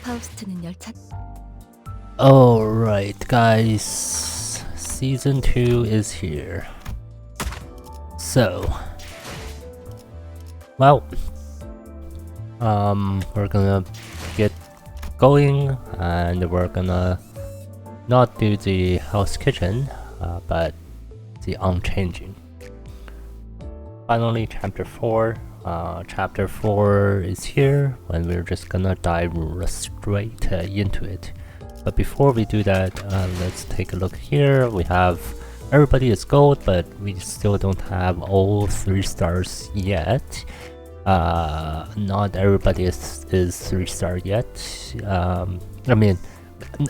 파우스트는 열차. Alright guys, season 2 is here. So, well, we're gonna get going and we're gonna not do the Hell's Kitchen, but the Unchanging. Finally, chapter 4. Chapter 4 is here, and we're just gonna dive straight into it. But before we do that, let's take a look here. We have everybody is gold, but we still don't have all 3 stars yet. Not everybody is 3-star yet. I mean,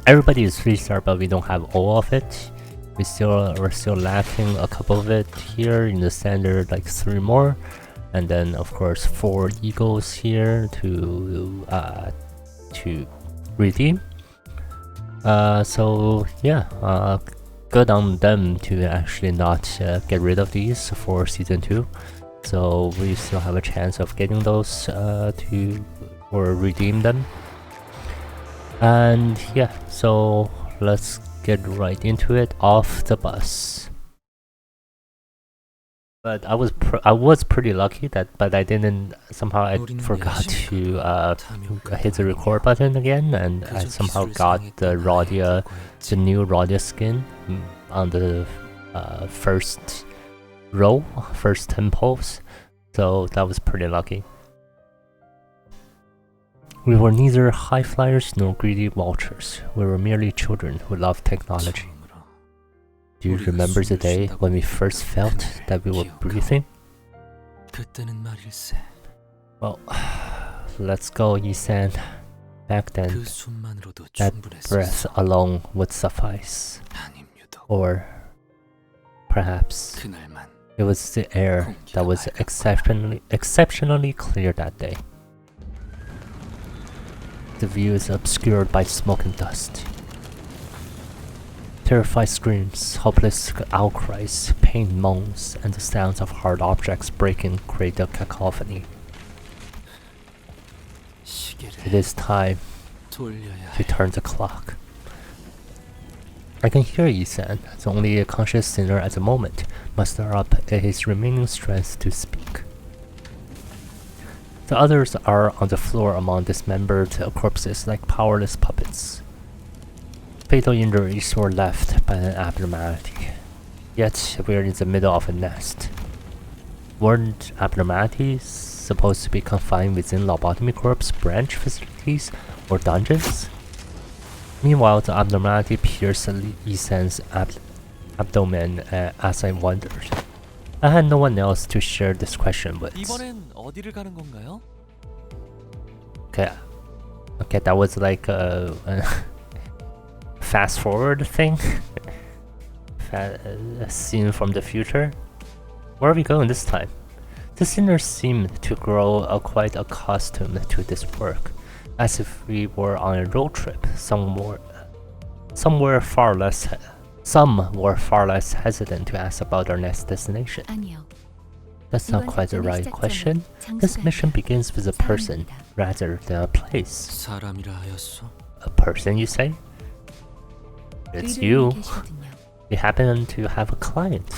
everybody is 3-star, but we don't have all of it. We're still lacking a couple of it here in the standard, like 3 more. And then of course 4 eagles here to redeem. So yeah, good on them to actually not get rid of these for season 2. So we still have a chance of getting those or redeem them. And yeah, so let's get right into it. Off the bus. But I was pretty lucky but I didn't I forgot to hit the record button again, and I somehow got the new Rhodia skin on the first 10 pulls, so that was pretty lucky. We were neither high flyers nor greedy vultures. We were merely children who loved technology. Do you remember the day when we first felt that we were breathing? Well, let's go, Yisan. Back then, that breath alone would suffice. Or perhaps it was the air that was exceptionally clear that day. The view is obscured by smoke and dust. Terrified screams, hopeless outcries, pain moans, and the sounds of hard objects breaking create a cacophony. It is time to turn the clock. I can hear Yisan, the only conscious sinner at the moment, muster up his remaining strength to speak. The others are on the floor among dismembered corpses like powerless puppets. Fatal injuries were left by an abnormality. Yet we're in the middle of a nest. Weren't abnormalities supposed to be confined within Lobotomy Corp's branch facilities or dungeons? Meanwhile, the abnormality pierced Yisan's abdomen as I wondered. I had no one else to share this question with. Okay, that was like a fast forward thing. A scene from the future. Where are we going this time? The sinners seemed to grow quite accustomed to this work, as if we were on a road trip. Some were far less hesitant to ask about our next destination. That's not quite the right question. This mission begins with a person rather than a place. A person, you say? It's you. We happen to have a client.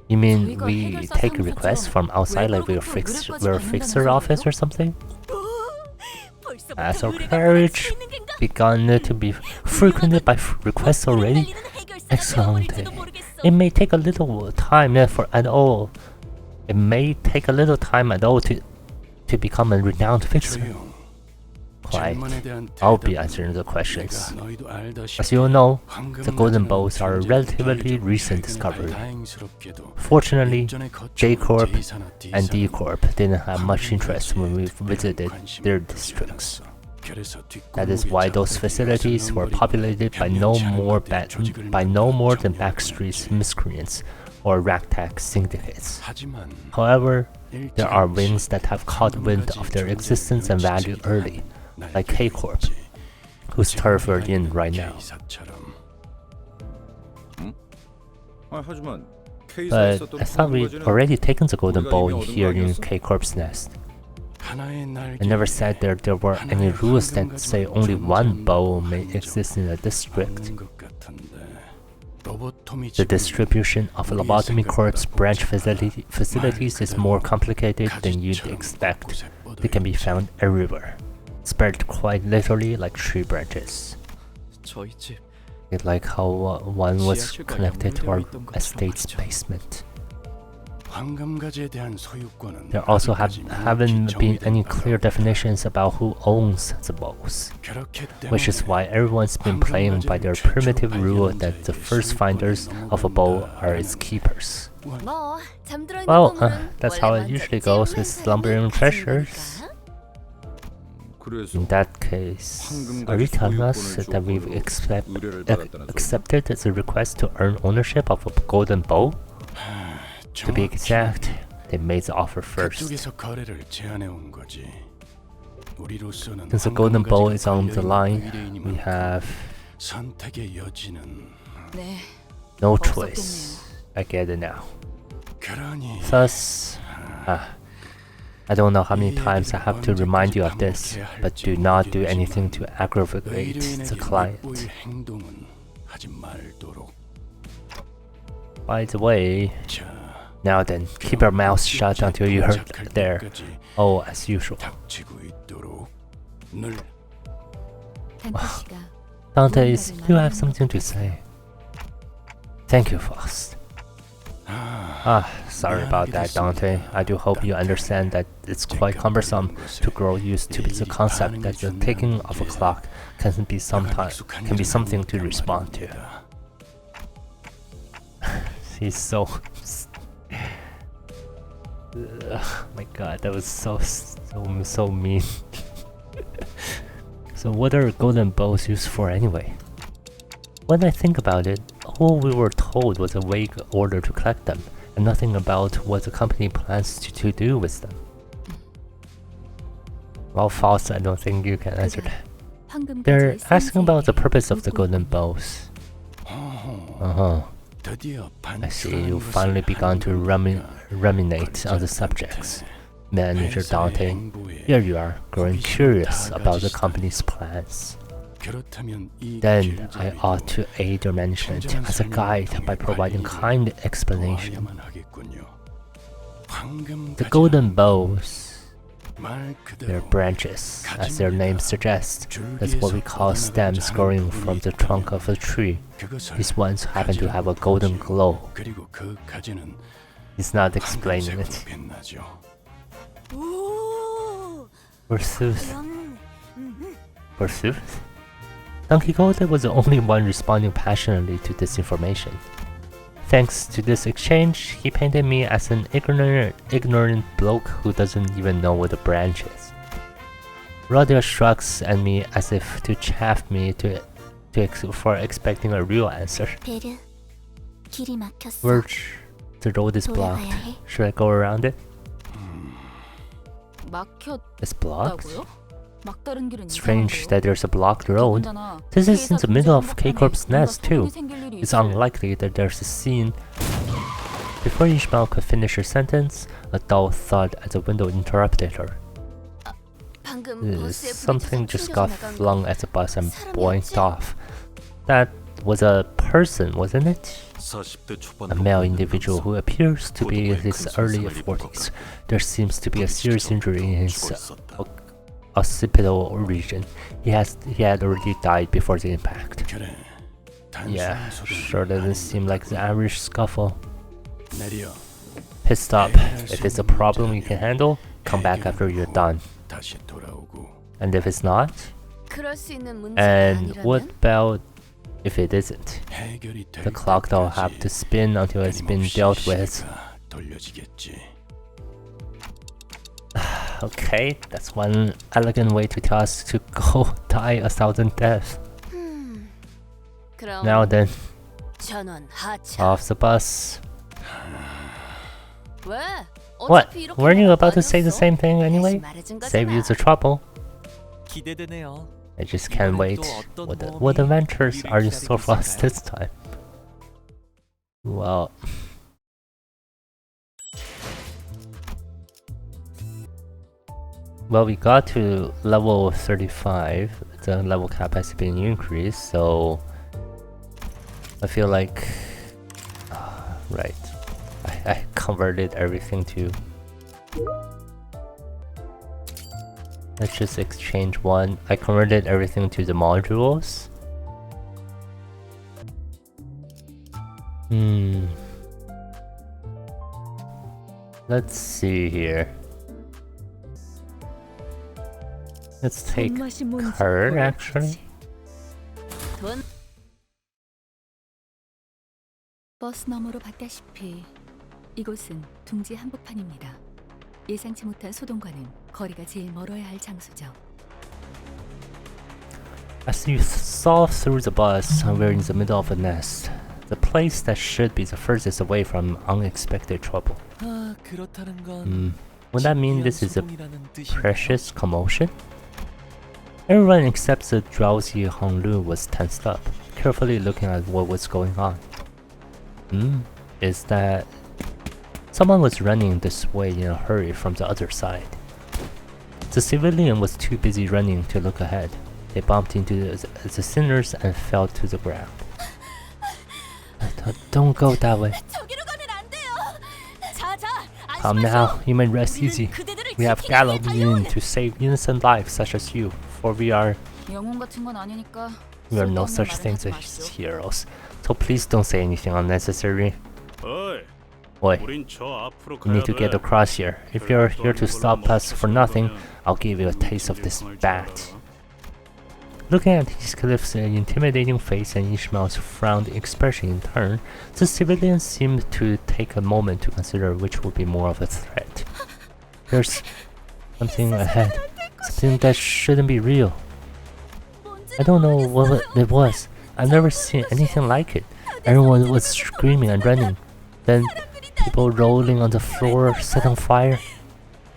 You mean we take requests from outside, like we're a fixer office or something? Has our carriage begun to be frequented by requests already? Excellent. It may take a little time to become a renowned fixer. Quite. I'll be answering the questions. As you all know, the Golden Boughs are a relatively recent discovery. Fortunately, J Corp and D Corp didn't have much interest when we visited their districts. That is why those facilities were populated by no more than backstreet miscreants or ragtag syndicates. However, there are wings that have caught wind of their existence and value early, like K Corp, whose turf we're in right now. But I thought we'd already taken the Golden Bough here in K Corp's nest. I never said there were any rules that say only one bow may exist in a district. The distribution of Lobotomy Corp's branch facilities is more complicated than you'd expect. They can be found everywhere, spread quite literally like tree branches. It's like how one was connected to our estate's basement. There also haven't been any clear definitions about who owns the bows, which is why everyone's been playing by their primitive rule that the first finders of a bow are its keepers. Well, that's how it usually goes with slumbering treasures. In that case, are you telling us that we've accepted the request to earn ownership of a golden bow? To be exact, they made the offer first. Since the golden bow is on the line, we have no choice. I get it now. Thus, I don't know how many times I have to remind you of this, but do not do anything to aggravate the client. By the way, now then, keep your mouth shut until you heard there. Oh, as usual. Dante, you have something to say. Thank you, Faust. Sorry about that, Dante. I do hope you understand that it's quite cumbersome to grow used to the concept that the ticking of a clock can be something to respond to. He's so... my god, that was so mean. So what are golden bows used for anyway? When I think about it, all we were told was a vague order to collect them, and nothing about what the company plans to do with them. Well, Faust, I don't think you can answer that. They're asking about the purpose of the golden bows. I see you've finally begun to ruminate on the subjects. Manager Dante, here you are, growing curious about the company's plans. Then I ought to aid your management as a guide by providing kind explanation. The golden bows, they're branches, as their name suggests. That's what we call stems growing from the trunk of a tree. These ones happen to have a golden glow. He's not explaining it. Forsooth. Forsooth? Don Quixote was the only one responding passionately to this information. Thanks to this exchange, he painted me as an ignorant bloke who doesn't even know what a branch is. Rodia shrugs at me as if to chaff me for expecting a real answer. Verge, the road is blocked. Should I go around it? It's blocked? Strange that there's a blocked road. This is in the middle of K-Corp's nest too. It's unlikely that there's a scene. Before Ishmael could finish her sentence, a dull thud at the window interrupted her. Something just got flung at the bus and boinked off. That was a person, wasn't it? A male individual who appears to be in his early 40s. There seems to be a serious injury in his occipital region. He had already died before the impact. Yeah, sure doesn't seem like the average scuffle. Pit stop. If it's a problem you can handle, come back after you're done. And if it's not? And what about if it isn't? The clock will have to spin until it's been dealt with. Okay, that's one elegant way to tell us to go die a thousand deaths. Now then, off the bus. What? Weren't you about to say the same thing anyway? Save you the trouble. I just can't wait. What adventures are in store for us this time? Well... Well, we got to level 35. The level cap has been increased, so I feel like right. I converted everything to. Let's just exchange one. I converted everything to the modules. Let's see here. Let's take her actually. 버스 너머로 봤다시피 이곳은 둥지 한복판입니다. 예상치 못한 소동과는 거리가 제일 멀어야 할 장소죠. As you saw through the bus, we're in the middle of a nest. The place that should be the furthest away from unexpected trouble. Would that mean this is a precious commotion? Everyone except the drowsy Honglu was tensed up, carefully looking at what was going on. Is that someone was running this way in a hurry from the other side? The civilian was too busy running to look ahead. They bumped into the sinners and fell to the ground. Don't go that way. Come now, you may rest easy. We have galloped in to save innocent lives such as you, for we are no such things as heroes. So please don't say anything unnecessary. Oi, you need to get across here. If you're here to stop us for nothing, I'll give you a taste of this bat. Looking at Heathcliff's intimidating face and Ishmael's frowned expression in turn, the civilian seemed to take a moment to consider which would be more of a threat. There's something ahead, something that shouldn't be real. I don't know what it was. I've never seen anything like it. Everyone was screaming and running. Then people rolling on the floor set on fire.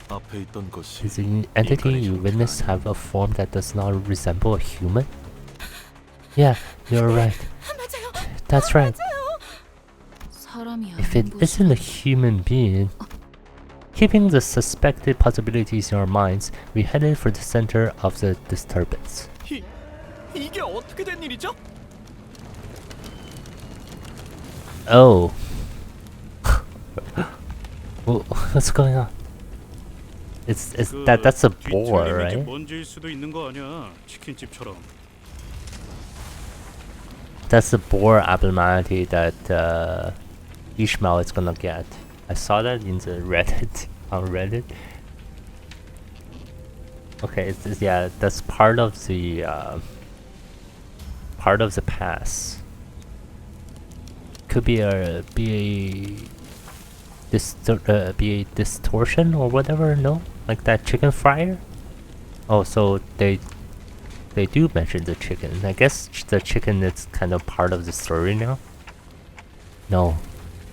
Does the entity you witnessed have a form that does not resemble a human? Yeah, you're right. That's right. If it isn't a human being... Keeping the suspected possibilities in our minds, we headed for the center of the disturbance. Oh. What's going on? That's a boar, right? That's the boar abnormality that Ishmael is gonna get. I saw that in the Reddit on Reddit. Okay, yeah, that's part of the pass. Could be a distortion or whatever. No, like that chicken fryer. Oh, so they do mention the chicken. I guess the chicken is kind of part of the story now. No,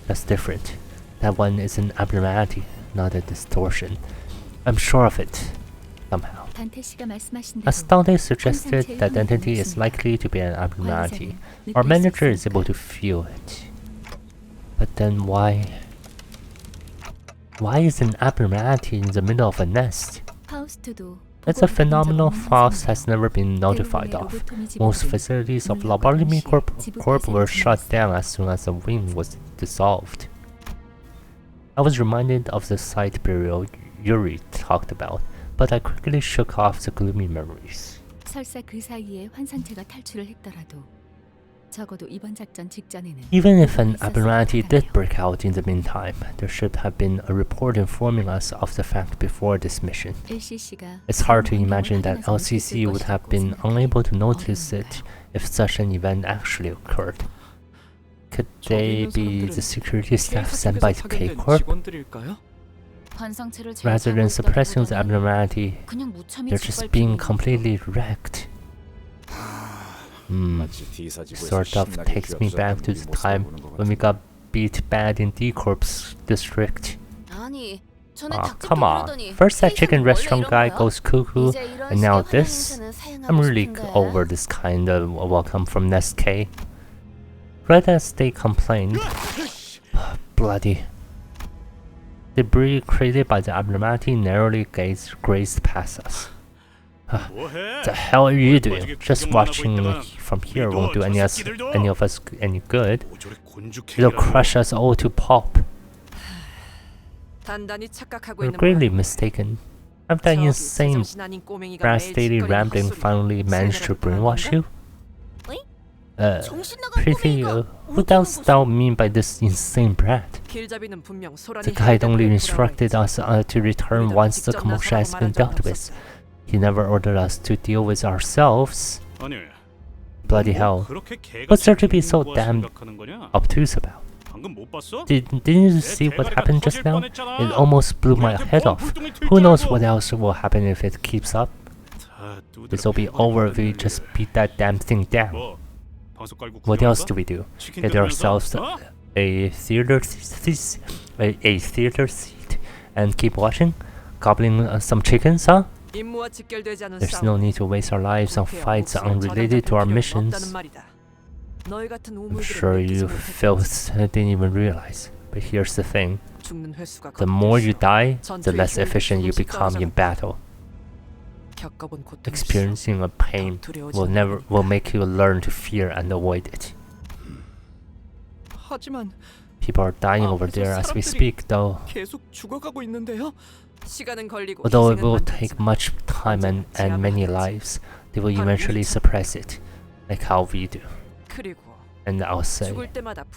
that's different. That one is an abnormality, not a distortion. I'm sure of it, somehow. As Dante suggested, that entity is likely to be an abnormality. Our manager is able to feel it. But then why is an abnormality in the middle of a nest? It's a phenomenon Faust has never been notified of. Most facilities of Lobotomy Corp were shut down as soon as the wing was dissolved. I was reminded of the site burial Yuri talked about, but I quickly shook off the gloomy memories. Even if an abnormality did break out in the meantime, there should have been a report informing us of the fact before this mission. It's hard to imagine that LCC would have been unable to notice it if such an event actually occurred. Could they be the security staff sent by the K-Corp? Rather than suppressing the abnormality, they're just being completely wrecked. Sort of takes me back to the time when we got beat bad in D-Corp's district. Aw, come on. First that chicken restaurant guy goes cuckoo, and now this? I'm really over this kind of welcome from Nest K. Right as they complained, bloody. Debris created by the abnormality narrowly grazed past us. The hell are you doing? Just watching from here won't do any of us any good. It'll crush us all to pulp. You're greatly mistaken. Have that insane brass-daily rambling finally managed to brainwash you? Pretty, who does thou mean by this insane brat? The guide only instructed us to return once the commotion has been dealt with. He never ordered us to deal with ourselves. Bloody hell. What's there to be so damn obtuse about? Didn't you see what happened just now? It almost blew my head off. Who knows what else will happen if it keeps up? This'll be over if we just beat that damn thing down. What else do we do? Get ourselves a theater seat and keep watching? Gobbling some chickens, huh? There's no need to waste our lives on fights unrelated to our missions. I'm sure you filth didn't even realize. But here's the thing. The more you die, the less efficient you become in battle. Experiencing a pain will make you learn to fear and avoid it. People are dying over there as we speak, though. Although it will take much time and many lives, they will eventually suppress it, like how we do. And I'll say,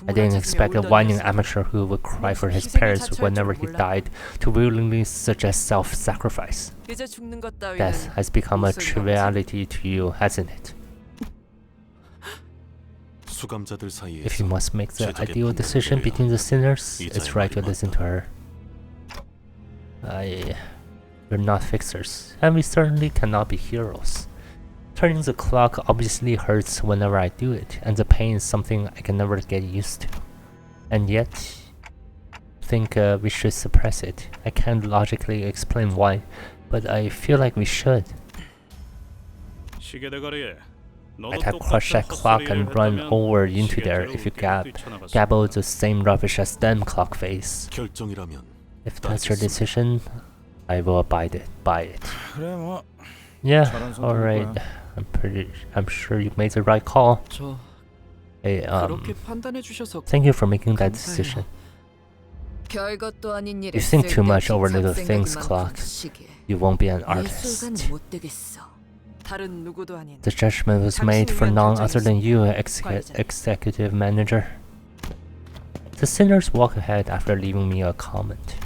I didn't expect a whining amateur who would cry for his parents whenever he died to willingly suggest self-sacrifice. Death has become a triviality to you, hasn't it? If you must make the ideal decision between the sinners, it's right to listen to her. We're not fixers, and we certainly cannot be heroes. Turning the clock obviously hurts whenever I do it, and the pain is something I can never get used to. And yet, I think we should suppress it. I can't logically explain why, but I feel like we should. I'd have crushed that clock and run over into there if you gabble the same rubbish as them, clock face. If that's your decision, I will abide by it. Yeah, alright. I'm sure you made the right call. Hey, thank you for making that decision. You think too much over little things, Clock. You won't be an artist. The judgment was made for none other than you, executive manager. The sinners walked ahead after leaving me a comment.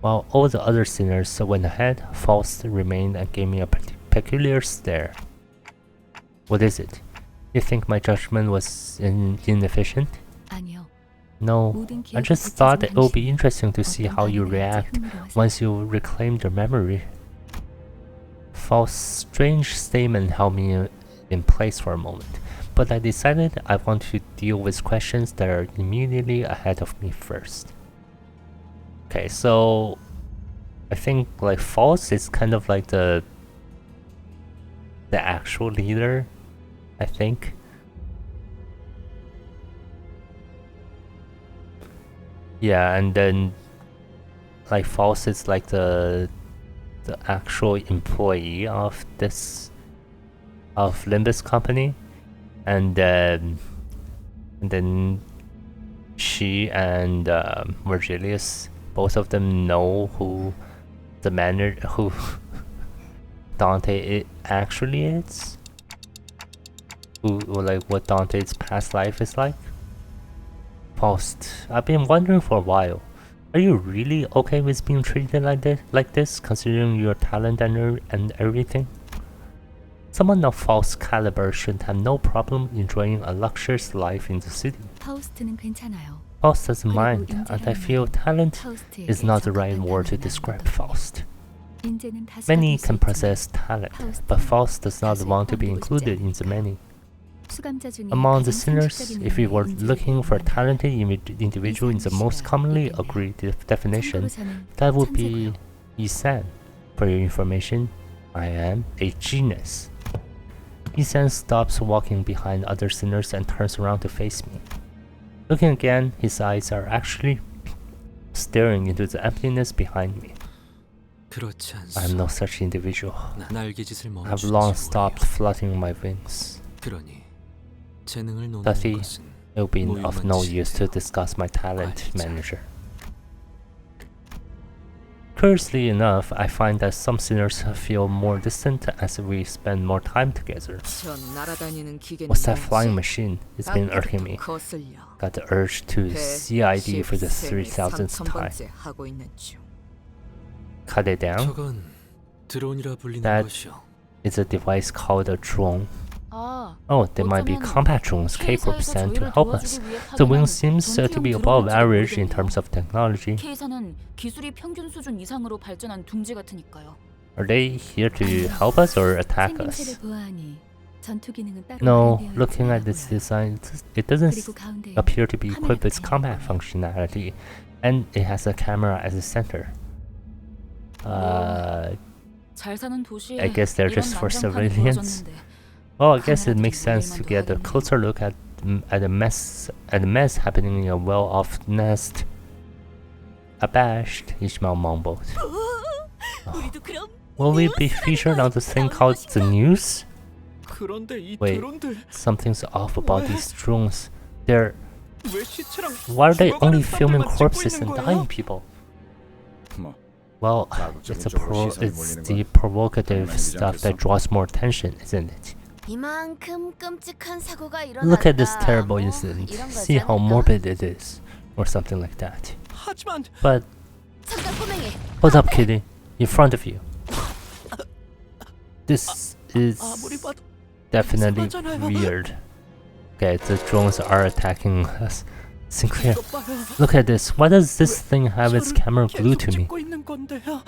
While all the other sinners went ahead, Faust remained and gave me a peculiar stare. What is it? You think my judgment was inefficient? No, I just thought it would be interesting to see how you react once you reclaim your memory. Faust's strange statement held me in place for a moment, but I decided I want to deal with questions that are immediately ahead of me first. Okay, so I think like Faust is kind of like the actual leader, I think. Yeah, and then like Faust is like the actual employee of Limbus Company, and then she and Virgilius, both of them know who Dante actually is, like what Dante's past life is like. Faust, I've been wondering for a while. Are you really okay with being treated like this, considering your talent and everything? Someone of Faust's caliber should have no problem enjoying a luxurious life in the city. Faust doesn't mind, and I feel talent is not the right word to describe Faust. Many can possess talent, but Faust does not want to be included in the many. Among the sinners, if we were looking for a talented individual in the most commonly agreed definition, that would be Isan. For your information, I am a genius. Isan stops walking behind other sinners and turns around to face me. Looking again, his eyes are actually staring into the emptiness behind me. 그렇지 I am 않소. no such individual. 날개짓을 I have 멈추지 long 뭐야. stopped fluttering my wings. 그러니 재능을 논하는 Thusly, 것은 it will be of no use to 무용한 discuss my talent, 알자. manager. Curiously enough, I find that some sinners feel more distant as we spend more time together. 저 날아다니는 기계는 What's that 뭔지 flying machine? It's been irking me. 거슬려. Got the urge to CID for the 3000th time. 3000번째 하고 있는 중. Cut it down. 저건 드론이라 불리는 That 것이오. It's a device called a drone. 아, Oh, there might be combat drones capable of sent to help us. The wing seems to be above average in terms of technology. K사는 기술이 평균 수준 이상으로 발전한 둥지 같으니까요. Are they here to help us or attack 생김새를 us? 보아하니 전투 기능은 따로 No, 마련되어 looking at 있지 this 않아 보여요. design, it doesn't 그리고 가운데 appear to be equipped with combat functionality, and it has a camera as a center. 잘 사는 도시에 I guess they're 이런 just for 난장판이 surveillance. 보여졌는데 Well, I guess it makes sense to get a closer look at the mess happening in a well-off nest. Abashed, Ishmael mumbled. 우리도 그럼 Will we be featured on this thing called the news? 그런데 이 Wait. 드론들 Something's off about these drones. They're 왜 시체랑 why are they only 죽어가는 filming 사람들만 corpses 찍고 and 있는 dying 거야? people? 뭐 Well, 자극적인 it's 쪽으로 시선을 it's 몰리는 the 건 provocative 당연하지 stuff 않겠어? that draws more attention, isn't it? 이만큼 끔찍한 사고가 일어났다. Look at this terrible 뭐 incident. 이런 거지 See how 않을까? morbid it is, or something like that. 하지만 But 잠깐 꼬맹이. hold up, kitty, in front of you. This is 아무리 봐도 definitely 이상하잖아요. weird. Okay, the drones are attacking us. Sinclair, 이것 봐요. look at this. Why does this thing have its camera glued to me? 찍고 있는 건데요.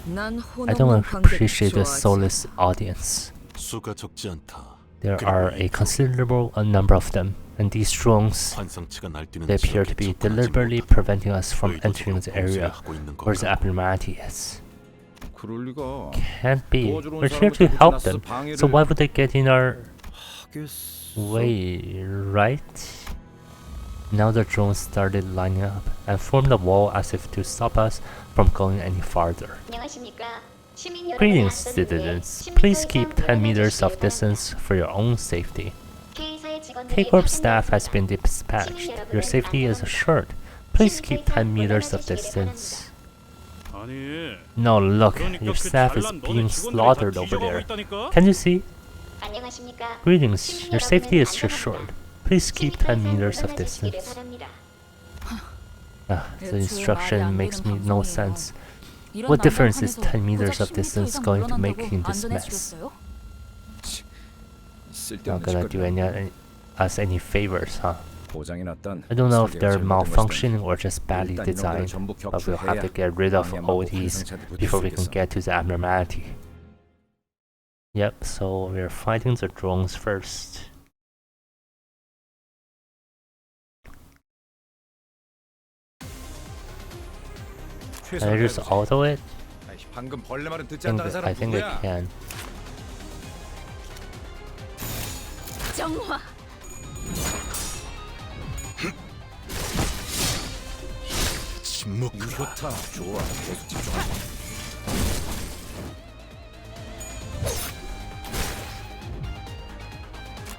난 I don't 혼없는 appreciate the 관객을 soulless audience. 수가 적지 않다. There are a considerable number of them, and these drones, 환상치가 날뛰는 they appear to be 지역에 접근하지 deliberately 못하도록 preventing us from entering the 의도적으로 area 봉쇄하고 있는 where the 건가? abnormality is. 그럴 리가. Can't be. 도와주러 온 We're here to 사람한테 help 붙여놨어, them, 방해를 so why would they get in our 하겠어. way, right? Now the drones started lining up and formed a wall as if to stop us from going any farther. 안녕하십니까. 시민 여러분의 Greetings, 안전을 위해 citizens. Please keep 10 시민소에서 meters of 물러나 distance for your own safety. K사의 직원들이 K-Corp 파견되었습니다. staff has been dispatched. Your safety is assured. Please keep 10 meters of distance. 아니, No, look, 그러니까 your 그 staff is 잘난 너네 being 직원들이 다 slaughtered over 뒤져가고 there. 있다니까? Can you see? 안녕하십니까. Greetings, your safety is assured. Please keep 10 meters of 물러나주시기를 distance. 바랍니다. The instruction makes me no sense. 이런 What difference is 난장판에서 10 meters of 고작 10m distance 이상 going to make 물러난다고 in this mess? 안전해지겠어요? Not 쓸데없는 gonna do 짓거리야. us any favors, huh? 고장이 났던 I don't know if 설계가 they're 잘못된 것이든 malfunctioning or just badly 일단 이놈들을 designed, 전부 but we'll have to 격추해야 get rid of 마음이 all 먹고 these 환상체한테 붙을 before 수 we can 있겠어. get to the abnormality. Yep, so we're fighting the drones first. Can I just auto it? 아이씨, 방금 벌레 말은 듣지 I 않다는 사람 think I 누구야? can. 정화. 침묵하라. 좋다. 좋아. 계속 집중하자.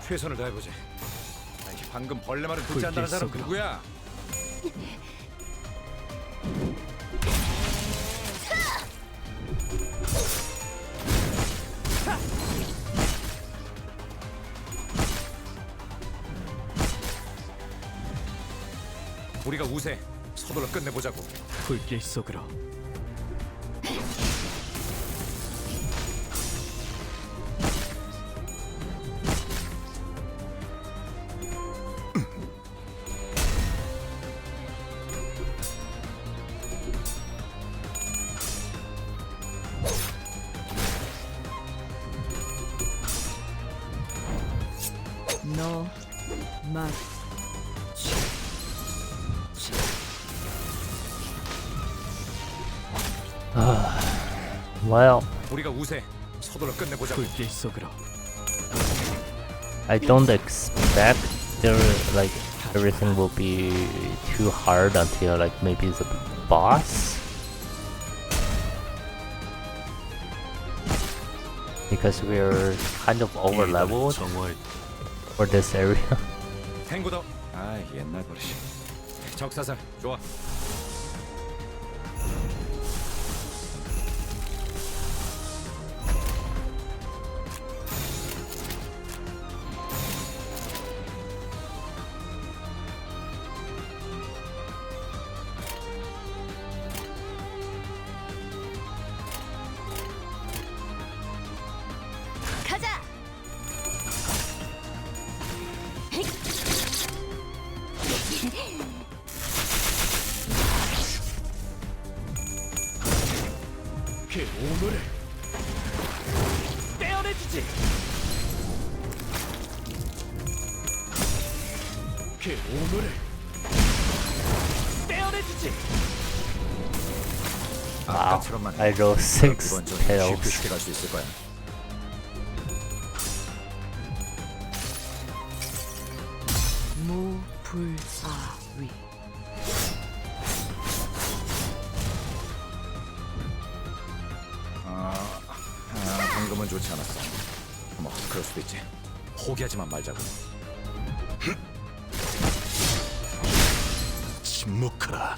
최선을 다해보지. 아이씨, 방금 벌레 말은 듣지 않다는 사람 누구야? 우리가 우세. 서둘러 끝내보자고. 불길 속으로. 너 말. Well, 우리가 우세. 서둘러 끝내보자고. 불길 속으로. I don't expect there like everything will be too hard until like maybe the boss. Because we're kind of over leveled 정화했다. for this area. 탱고더. 아, 옛날 버릇이. 적사살. 좋아. 가자. 그 오물을 떼어내주지. 그 오물을 떼어내주지. 아까처럼만 I roll 6 이번 전 tails. 쉽게 갈 수 있을 거야. 무불아위. 방금은 좋지 않았어. 뭐 그럴 수도 있지. 포기하지만 말자고. 침묵하라.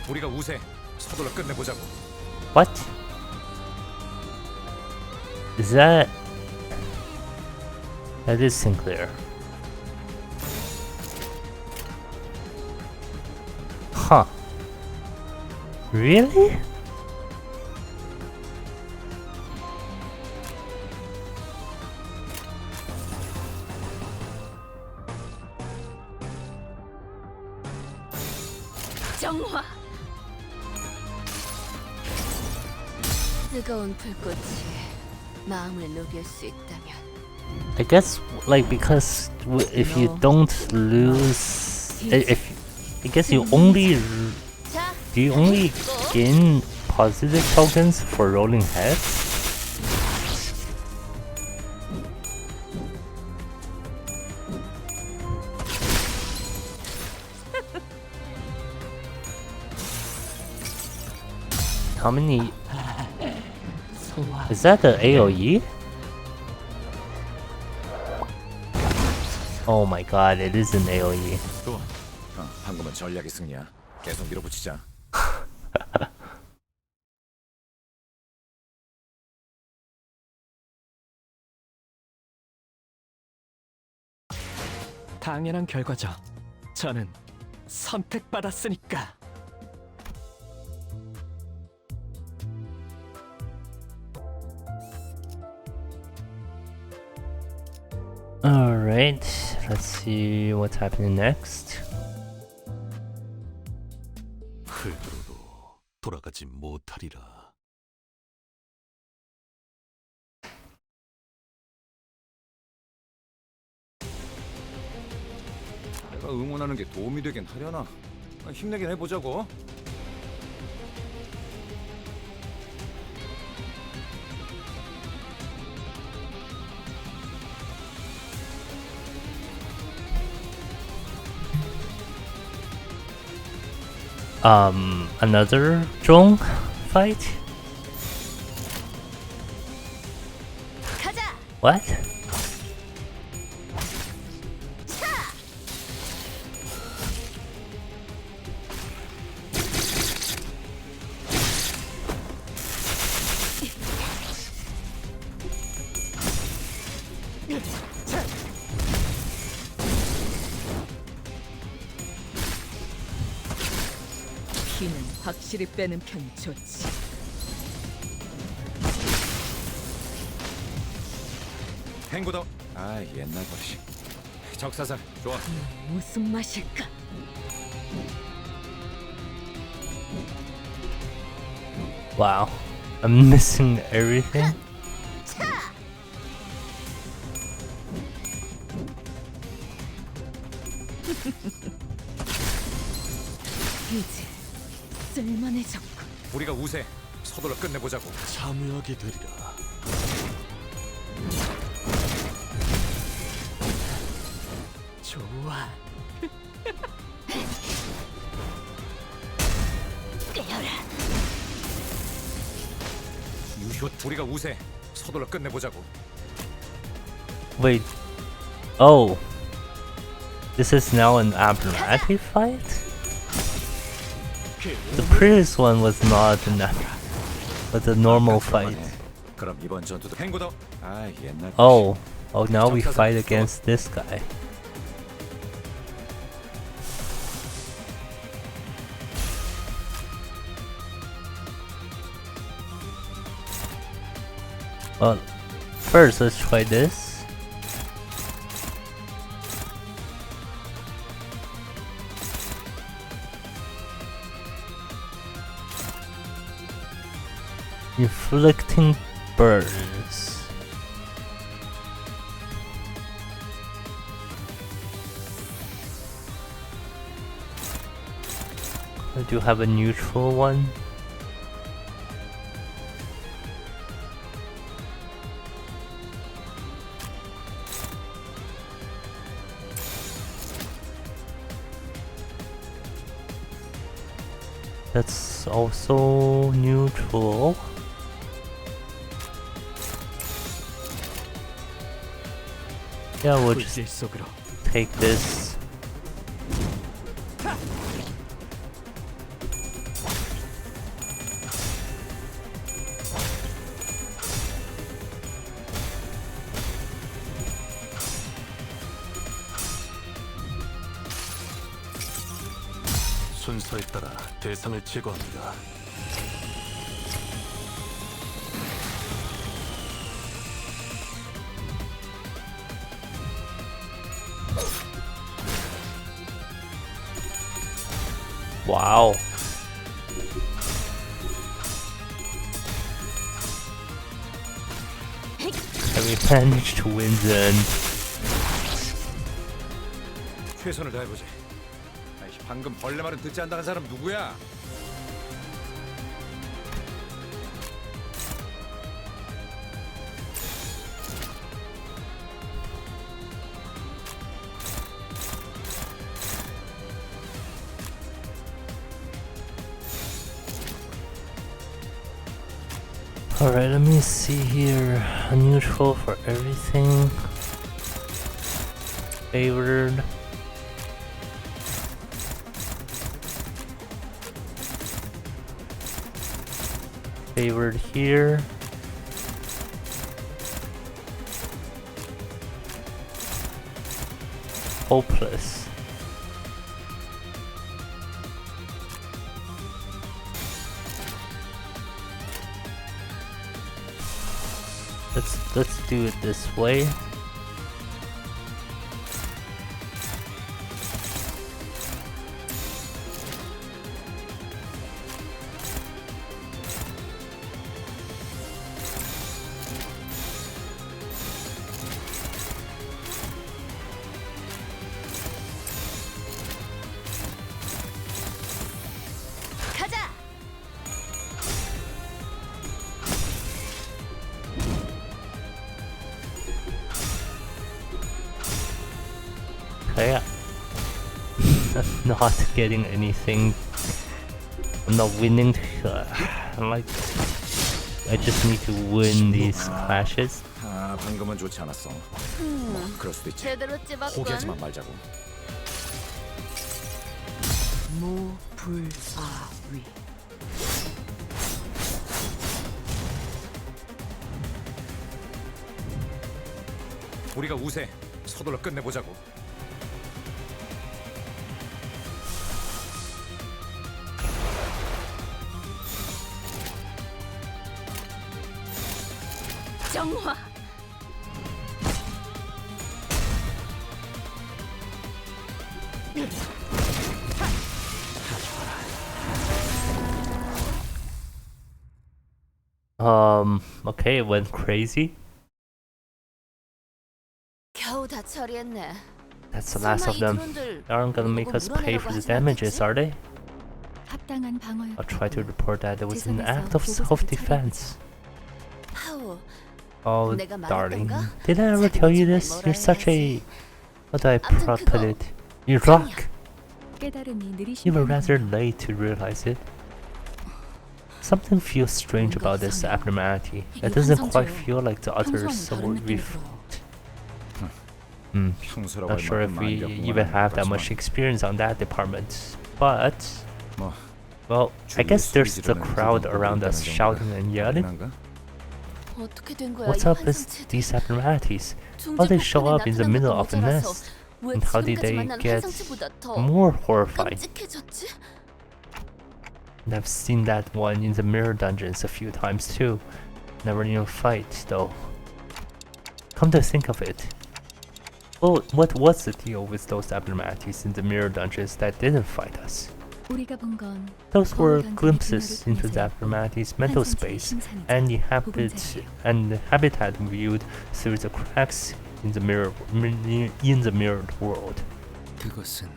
우리가 우세. 서둘러 끝내보자고. What? Is that... That is Sinclair. Huh. Really? 정화. 뜨거운 불꽃이 마음을 녹일 수 있다면 I guess, like, because if you don't lose... I guess you only... 자, Do you only gain positive tokens for rolling heads? How many... Is that the AoE? Oh my god, it is an AoE. 좋아. 방금은 전략의 승리야. 계속 밀어붙이자. 당연한 결과죠. 저는 선택받았으니까. Alright, let's see what's happening next. 흙으로도 돌아가지 못하리라. 내가 응원하는 게 도움이 되긴 하려나? 힘내긴 해보자고. Another drone fight? 가자. What? 피는 확실히 빼는 편이 좋지. 탱고더. 아, 옛날 버릇이. 적사살. 좋아. 무슨 맛일까? Wow. I'm missing everything. 이제 쓸만해졌고. 우리가 우세. 서둘러 끝내보자고. 참여하게 되리라. 좋아. 유효. 우리가 우세. 서둘러 끝내보자고. Wait. Oh. This is now an abnormality fight? 그 The previous one was not but a normal fight. 그럼 이번 전투도 행고더. 아 옛날. Oh. Oh, now we fight against this guy. Well, first let's try this. Inflicting burns. I do have a neutral one. That's also neutral. Yeah, we'll just 불질 속으로. take this. 순서에 따라 대상을 제거합니다. Wow. And we managed to win then. 최선을 다해보지. 아이씨, 방금 벌레 말은 듣지 않다는 사람 누구야? Alright, let me see here. A neutral for everything. Favored. Favored here. Hopeless. Let's do it this way. 가자. Okay. I'm not getting anything. I'm not winning. I'm like, I just need to win these clashes. 아, 방금은 좋지 않았어. 뭐 그럴 수도 있지. 제대로 포기하지만 찝었건. 말자고. 모불아위. 우리가 우세. 서둘러 끝내보자고. 정화. Okay, it went crazy. 겨우 다 처리했네. That's the last of 설마 이 them. 드론들 They aren't gonna make us pay for the damages, are they? 합당한 I'll try to 방어였다고. report that it was an 재판에서 act of 보고서를 self-defense. 파오, Oh, 내가 darling. 말했던가? Did I ever tell you 자기는 this? 정말 You're such a... How do I 아무튼 put 그거 it? You rock! 깨달음이 You were rather 느리시군요. late to realize it. Something feels strange about this abnormality. It doesn't quite feel like the others so we've... 평소라고 Not 할 sure if 만큼 we 완벽한 even 건 have that 아니지만 much experience on that department. But... 뭐 Well, I guess there's the 주위에 crowd 소리 around us 지르는 shouting and yelling. 가능한가? 어떻게 된 거야? What's 이 up with 환상체들. these abnormalities? 중재 How they show 폭풍에 up in the 나타난 middle 것도 of the 모자라서 nest? 왜 And how did 지금까지 they 만난 get 환상체보다 더 more horrifying? 끔찍해졌지? And I've seen that one in the mirror dungeons a few times too. Never in a fight though. Come to think of it. Well, what was the deal with those abnormalities in the mirror dungeons that didn't fight us? 우리가 본 건 Those were 거울 glimpses 던지기 into the 통해서 abnormalities' mental 환상체의 space 심산이자 and the 보금자리예요. habitat viewed through the cracks in the mirrored world. 그것은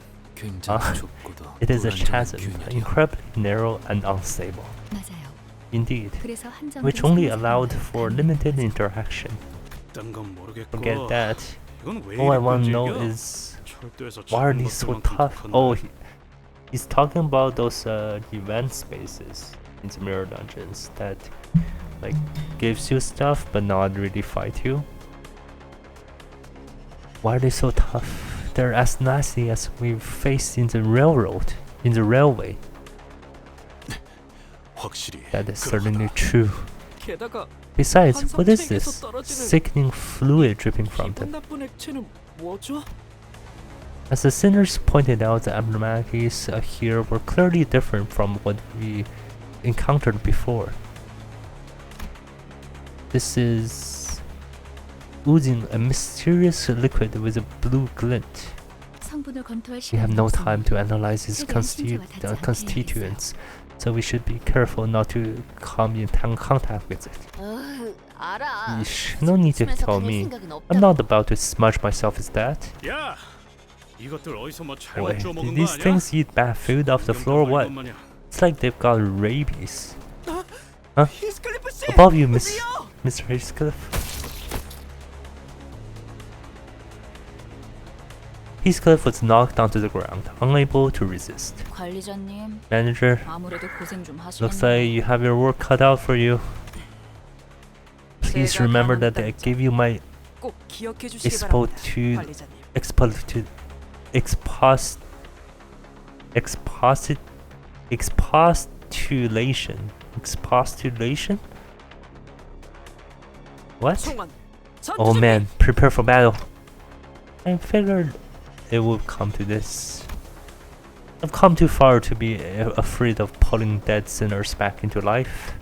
Ah, 굉장히 좁고도 It is a 불안정한 chasm, 균열이야. incredibly narrow and unstable. 맞아요. Indeed, 그래서 한정된 which only 상상만 allowed for 가능한 limited 거죠. interaction. 그딴 건 모르겠고. Forget that. 이건 왜 All I 이리 want to know 끈질겨? is 철도에서 why are 작은 these so 것들만큼 tough? 독한데. Oh, he's talking about those event spaces in the mirror dungeons that like gives you stuff but not really fight you. Why are they so tough? They're as nasty as we've faced in the railway. 확실히 That is 그러하다. certainly true. 게다가 Besides, what is 환상체에서 this 떨어지는 sickening fluid dripping from 기분 them? 나쁜 액체는 뭐죠? As the sinners pointed out, the abnormalities here were clearly different from what we encountered before. This is oozing a mysterious liquid with a blue glint. 성분을 검토할 We have 시간이 no 없으니 time to analyze its 최대한 신체와 닿지 않게 constituents, so we should be careful not to come in contact with it. 알아. Yeesh, no need to 침에서 tell 다닐 me. 생각은 없다. I'm not about to smudge myself as that. 야, 이것들 어디서 뭐 Wait, 잘못 주워 먹은 did 거 these 아니야? things eat bad food off the floor or what? It's like they've got rabies. Huh? 히스클리프 씨! Above you, Mr. Heathcliff. Heathcliff was knocked onto the ground, unable to resist. 관리자님, Manager, 아무래도 고생 좀 looks like you have your work cut out for you. Please 제가 remember 가는 that I 단장. gave you my 꼭 기억해 주시기 바랍니다. expostulation. Expostulation? What? 총원, 전투 Oh 준비! man, prepare for battle. I figured it would come to this. I've come too far to be afraid of pulling dead sinners back into life.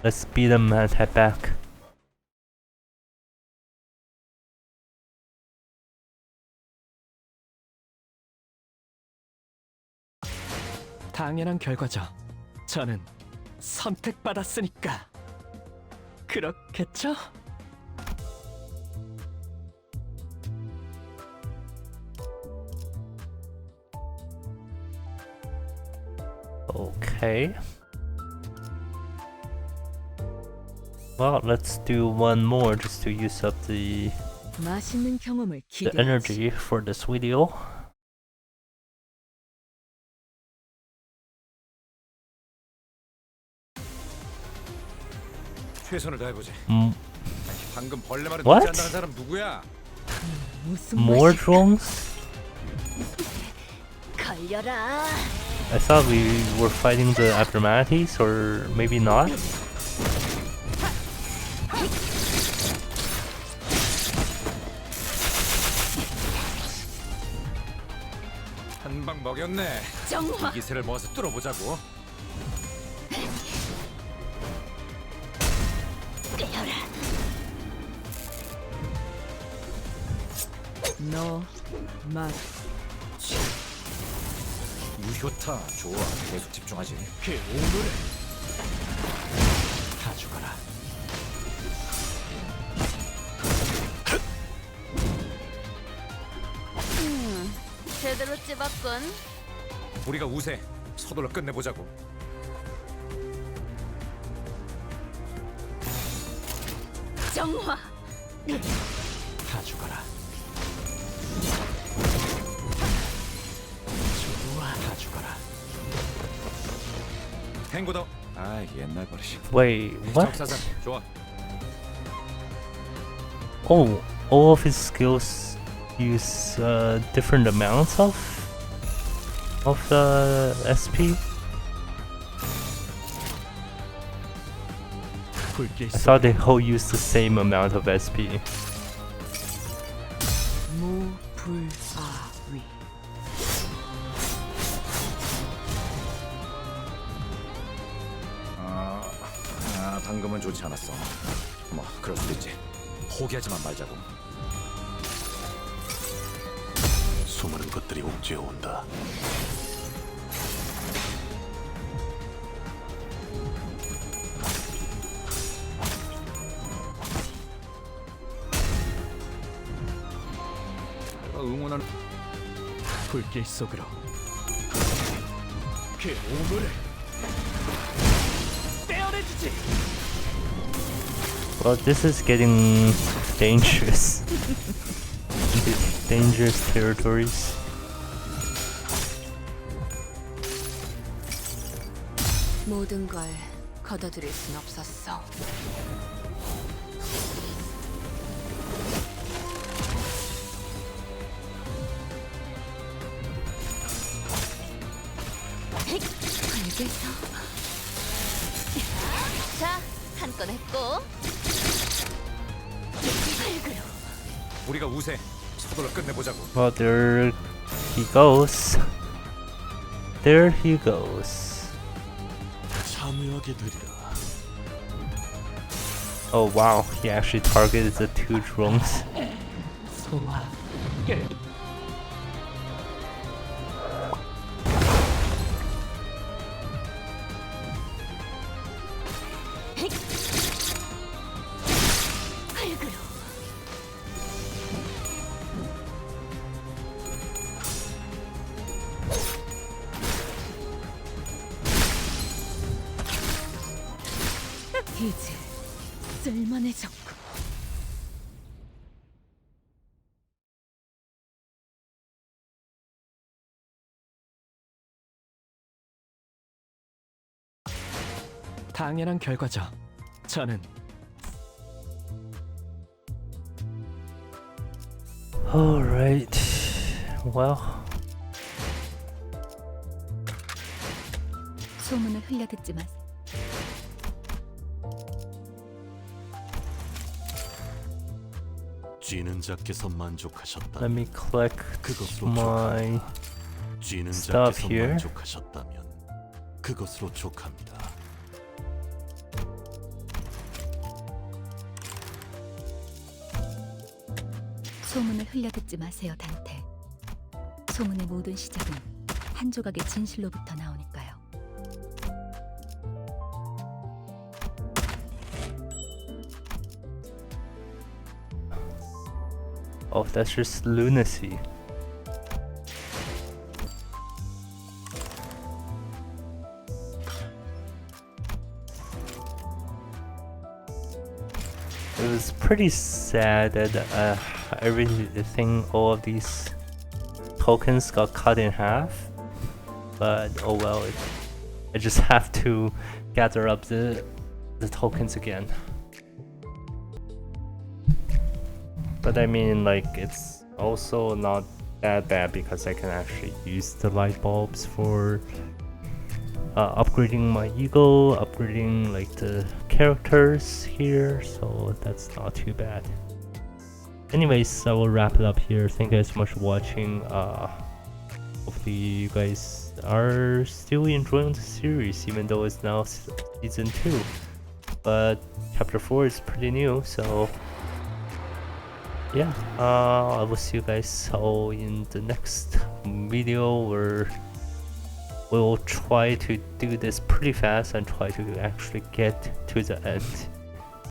Let's beat them and head back. 당연한 결과죠. 저는 선택받았으니까. 그렇겠죠? Okay. Well, let's do one more just to use up the 맛있는 경험을 기대하지. energy for this video. 최선을 다해보지. 방금 벌레 말을 What? 듣지 않는 사람 누구야? 무슨 More 맛일까? drones? 걸려라. I thought we were fighting the abnormalities, or maybe not. 한 방 먹였네. 정화. 이 기세를 모아서 뚫어보자고. 깨어라. 너 맛. 유효타 좋아. 계속 집중하지. 그 오늘의 다 죽어라. 제대로 찝었군. 우리가 우세. 서둘러 끝내보자고. 정화. 다 죽어라. 좋아, 다 죽어라. 행고더. 아, 옛날 버릇이. Wait, what? 적사장. 좋아. Oh, all of his skills use different amounts of the SP? 불길 I 속 thought they all use the same amount of SP. 무불아위. 방금은 좋지 않았어. 뭐 그럴 수도 있지. 포기하지만 말자고. 수많은 것들이 옥죄어 온다. 내가 응원하는. 불길 속으로. 그 오물을 떼어내주지. Well, this is getting dangerous. Into dangerous territories. 모든 걸 걷어들일 순 없었어. 알겠어. 자, 한 건 했고. 발그로. 우리가 우세. 서둘러 끝내보자고. Well, there he goes. There he goes. 참여하게 되리라. Oh wow, he actually targeted the two drones. 소화. 끝. 발그로. 이제 쓸만해졌고. 당연한 결과죠. 저는 Alright. Well, 소문을 흘려듣지 마. 쥐는 자께서 만족하셨다. let me click 그것으로 my 쥐는 stuff 자께서 here. 만족하셨다면 그것으로 족합니다. 소문을 흘려듣지 마세요, 단테. 소문의 모든 시작은 한 조각의 진실로부터 나오니까요. Oh, that's just lunacy. It was pretty sad that everything, all of these tokens got cut in half. But oh well, I just have to gather up the tokens again. But I mean, like, it's also not that bad because I can actually use the light bulbs for upgrading my ego, upgrading like the characters here, so that's not too bad. Anyways, I will wrap it up here. Thank you guys so much for watching. Hopefully you guys are still enjoying the series, even though it's now season 2. But chapter 4 is pretty new, so yeah, I will see you guys all in the next video where we'll try to do this pretty fast and try to actually get to the end.